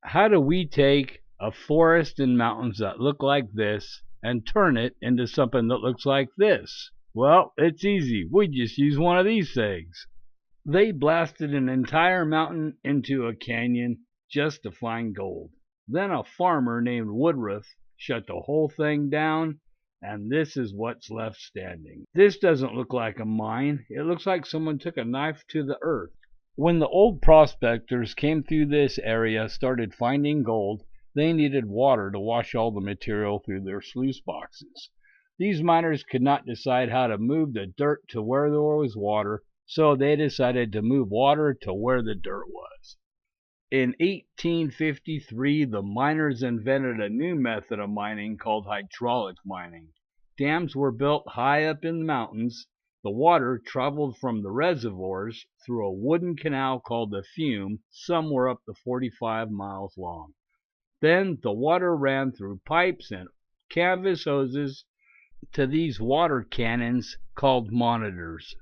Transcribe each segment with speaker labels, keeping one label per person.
Speaker 1: How do we take a forest and mountains that look like this and turn it into something that looks like this? Well, it's easy. We just use one of these things. They blasted an entire mountain into a canyon just to find gold. Then a farmer named Woodruff shut the whole thing down, and this is what's left standing. This doesn't look like a mine. It looks like someone took a knife to the earth. When the old prospectors came through this area started finding gold, they needed water to wash all the material through their sluice boxes. These miners could not decide how to move the dirt to where there was water, so they decided to move water to where the dirt was. In 1853, the miners invented a new method of mining called hydraulic mining. Dams were built high up in the mountains. The water traveled from the reservoirs through a wooden canal called the Fume, somewhere up to 45 miles long. Then the water ran through pipes and canvas hoses to these water cannons called monitors.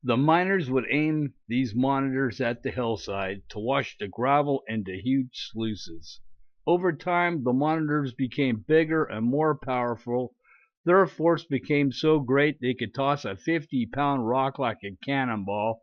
Speaker 1: The miners would aim these monitors at the hillside to wash the gravel into huge sluices. Over time, the monitors became bigger and more powerful. Their force became so great they could toss a 50-pound rock like a cannonball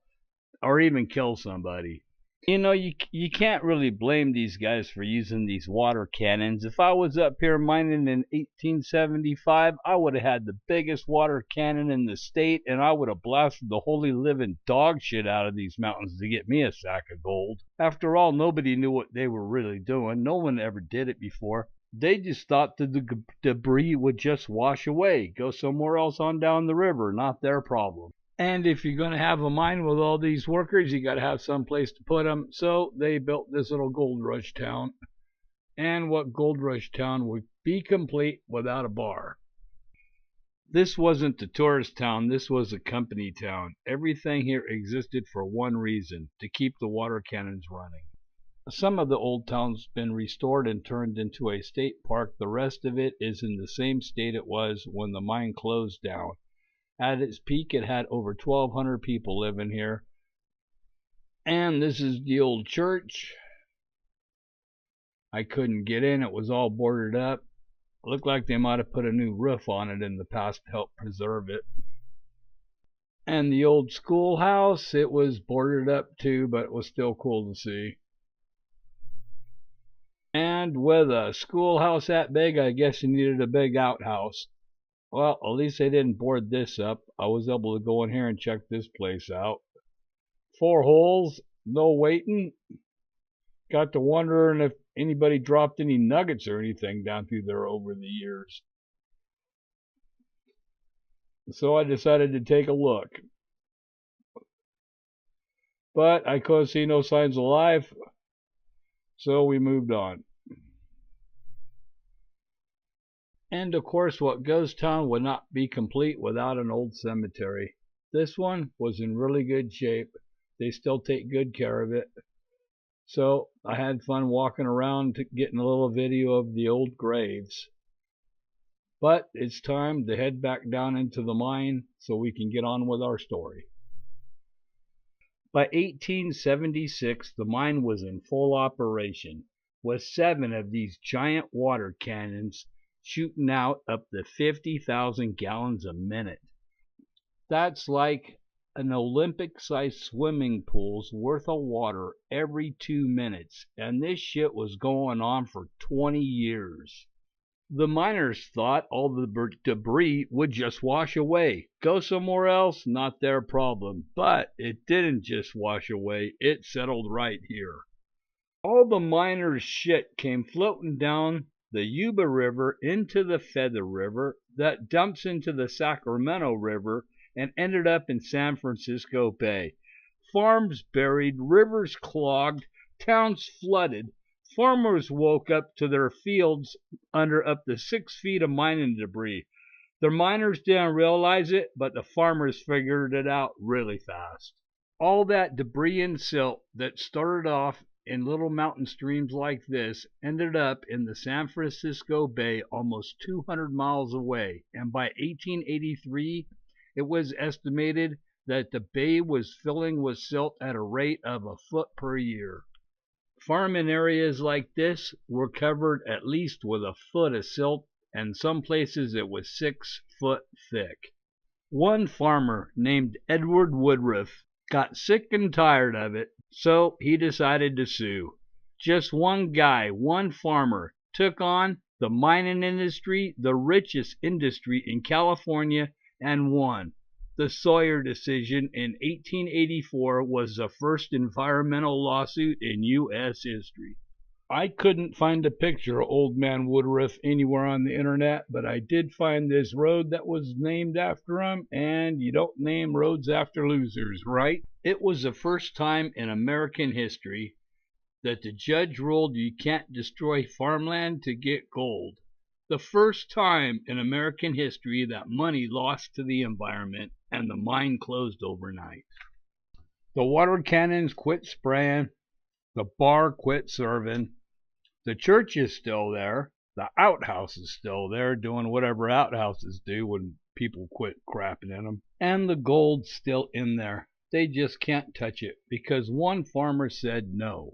Speaker 1: or even kill somebody. You can't really blame these guys for using these water cannons. If I was up here mining in 1875, I would have had the biggest water cannon in the state, and I would have blasted the holy living dog shit out of these mountains to get me a sack of gold. After all, nobody knew what they were really doing. No one ever did it before. They just thought the debris would just wash away, go somewhere else on down the river, not their problem. And if you're going to have a mine with all these workers, you got to have some place to put them. So they built this little gold rush town. And what gold rush town would be complete without a bar? This wasn't the tourist town. This was a company town. Everything here existed for one reason: to keep the water cannons running. Some of the old town's been restored and turned into a state park. The rest of it is in the same state it was when the mine closed down. At its peak, it had over 1,200 people living here. And this is the old church. I couldn't get in. It was all boarded up. It looked like they might have put a new roof on it in the past to help preserve it. And the old schoolhouse, it was boarded up too, but it was still cool to see. And with a schoolhouse that big, I guess you needed a big outhouse. Well, at least they didn't board this up. I was able to go in here and check this place out. 4 holes, no waiting. Got to wondering if anybody dropped any nuggets or anything down through there over the years. So I decided to take a look. But I couldn't see no signs of life, so we moved on. And of course, what ghost town would not be complete without an old cemetery. This one was in really good shape. They still take good care of it. So I had fun walking around getting a little video of the old graves. But it's time to head back down into the mine so we can get on with our story. By 1876, the mine was in full operation, with 7 of these giant water cannons shooting out up to 50,000 gallons a minute. That's like an Olympic-sized swimming pool's worth of water every 2 minutes, and this shit was going on for 20 years. The miners thought all the debris would just wash away. Go somewhere else, not their problem. But it didn't just wash away, it settled right here. All the miners' shit came floating down the Yuba River into the Feather River that dumps into the Sacramento River and ended up in San Francisco Bay. Farms buried, rivers clogged, towns flooded. Farmers woke up to their fields under up to 6 feet of mining debris. The miners didn't realize it, but the farmers figured it out really fast. All that debris and silt that started off in little mountain streams like this ended up in the San Francisco Bay almost 200 miles away, and by 1883 it was estimated that the bay was filling with silt at a rate of a foot per year. Farming areas like this were covered at least with a foot of silt, and some places it was 6 foot thick. One farmer named Edward Woodruff got sick and tired of it, so he decided to sue. Just one guy, one farmer, took on the mining industry, the richest industry in California, and won. The Sawyer Decision in 1884 was the first environmental lawsuit in U.S. history. I couldn't find a picture of Old Man Woodruff anywhere on the internet, but I did find this road that was named after him, and you don't name roads after losers, right? It was the first time in American history that the judge ruled you can't destroy farmland to get gold. The first time in American history that money lost to the environment and the mine closed overnight. The water cannons quit spraying, the bar quit serving, the church is still there, the outhouse is still there doing whatever outhouses do when people quit crapping in them, and the gold's still in there. They just can't touch it because one farmer said no.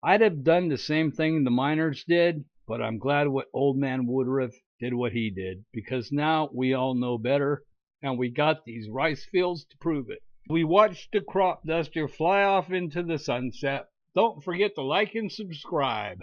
Speaker 1: I'd have done the same thing the miners did, but I'm glad what Old Man Woodruff did what he did, because now we all know better, and we got these rice fields to prove it. We watched the crop duster fly off into the sunset. Don't forget to like and subscribe.